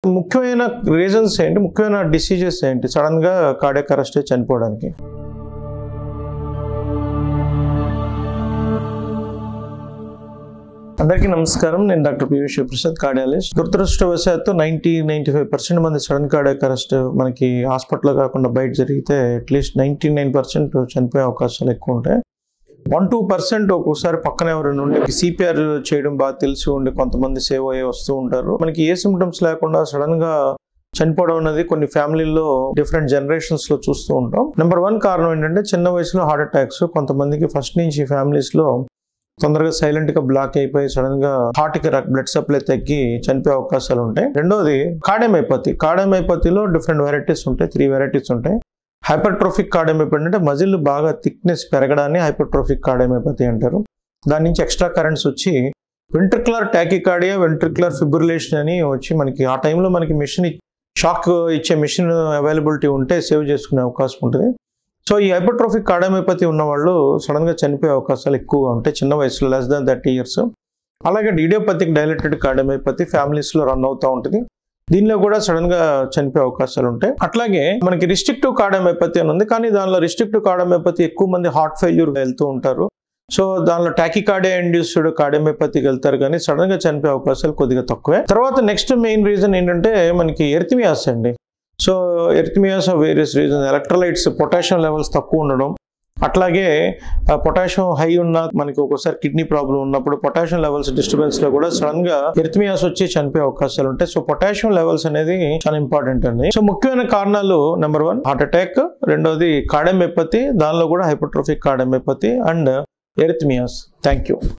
ముఖ్యమైన రీజన్స్ ఏంటి, ముఖ్యమైన డిసీజెస్ ఏంటి సడన్ గా కార్డియాక్ అరెస్ట్ చనిపోవడానికి? అందరికీ నమస్కారం. నేను డాక్టర్ పివి శివప్రసాద్, కార్డియాలజిస్ట్. దురదృష్టవశాత్తు 90-95% మంది సడన్ కార్డియాక్ అరెస్ట్ మనకి హాస్పిటల్లో కాకుండా బయట జరిగితే అట్లీస్ట్ 99% చనిపోయే అవకాశాలు ఎక్కువ ఉంటాయి. 1-2% ఒక్కోసారి పక్కన ఎవరైనా ఉండి సిపిఆర్ చేయడం బాగా తెలిసి ఉండి కొంతమంది సేవ్ అయ్యి వస్తూ ఉంటారు. మనకి ఏ సిమ్టమ్స్ లేకుండా సడన్ గా చనిపోవడం అనేది కొన్ని ఫ్యామిలీల్లో డిఫరెంట్ జనరేషన్స్ లో చూస్తూ ఉంటాం. నెంబర్ 1 కారణం ఏంటంటే చిన్న వయసులో హార్ట్ అటాక్స్. కొంతమందికి ఫస్ట్ నుంచి ఫ్యామిలీస్ లో తొందరగా సైలెంట్ గా బ్లాక్ అయిపోయి సడన్ గా హార్ట్ కి బ్లడ్ సప్లై తగ్గి చనిపోయే అవకాశాలు ఉంటాయి. రెండోది కార్డియోమైపతి. కార్డియోమైపతిలో డిఫరెంట్ వెరైటీస్ ఉంటాయి, 3 వెరైటీస్ ఉంటాయి. హైపర్ట్రోఫిక్ కార్డియోమైపతి అంటే మజిల్ బాగా థిక్నెస్ పెరగడాన్ని హైపర్ట్రోఫిక్ కార్డియోమైపతి అంటారు. దాని నుంచి ఎక్స్ట్రా కరెంట్స్ వచ్చి వెంట్రికులర్ టాకికార్డియా, వెంట్రికులర్ ఫిబ్రిలేషన్ అని వచ్చి మనకి ఆ టైంలో మనకి మిషన్ షాక్ ఇచ్చే మిషన్ అవైలబిలిటీ ఉంటే సేవ్ చేసుకునే అవకాశం ఉంటుంది. సో ఈ హైపర్ట్రోఫిక్ కార్డియోమైపతి ఉన్న వాళ్ళు సడన్ గా చనిపోయే అవకాశాలు ఎక్కువగా ఉంటాయి చిన్న వయసులో, లెస్ దాన్ 30 years. అలాగే ఇడియోపతిక్ డైలేటెడ్ కార్డియోమైపతి ఫ్యామిలీస్ లో రన్ అవుతూ ఉంటుంది. దీనిలో కూడా సడన్ గా చనిపోయే అవకాశాలు ఉంటాయి. అట్లాగే మనకి రిస్ట్రిక్టివ్ కార్డియోమైపతి అని ఉంది, కానీ దానిలో రిస్ట్రిక్టివ్ కార్డియోమైపతి ఎక్కువ మంది హార్ట్ ఫెయిల్యూర్ వెళ్తూ ఉంటారు. సో దానిలో టాకికార్డియా ఇండ్యూస్డ్ కార్డియోమైపతికి వెళ్తారు, కానీ సడన్ గా చనిపోయే అవకాశాలు కొద్దిగా తక్కువే. తర్వాత నెక్స్ట్ మెయిన్ రీజన్ ఏంటంటే మనకి ఎరిథమియాస్ అండి. So arrhythmias of various reasons, electrolytes potassium levels తక్కువ ఉండడం, అట్లాగే పొటాషియం హై ఉన్న మనకి ఒక్కోసారి కిడ్నీ ప్రాబ్లం ఉన్నప్పుడు పొటాషియం లెవెల్స్ డిస్టర్బెన్స్ లో కూడా సడన్ గా ఎరిథమియాస్ వచ్చి చనిపోయే అవకాశాలు ఉంటాయి. సో పొటాషియం లెవెల్స్ అనేది చాలా ఇంపార్టెంట్ అండి. సో ముఖ్యమైన కారణాలు నెంబర్ 1 హార్ట్ అటాక్, రెండోది కార్డియోమైపతి, దానిలో కూడా hypertrophic cardiomyopathy and arrhythmias. Thank you.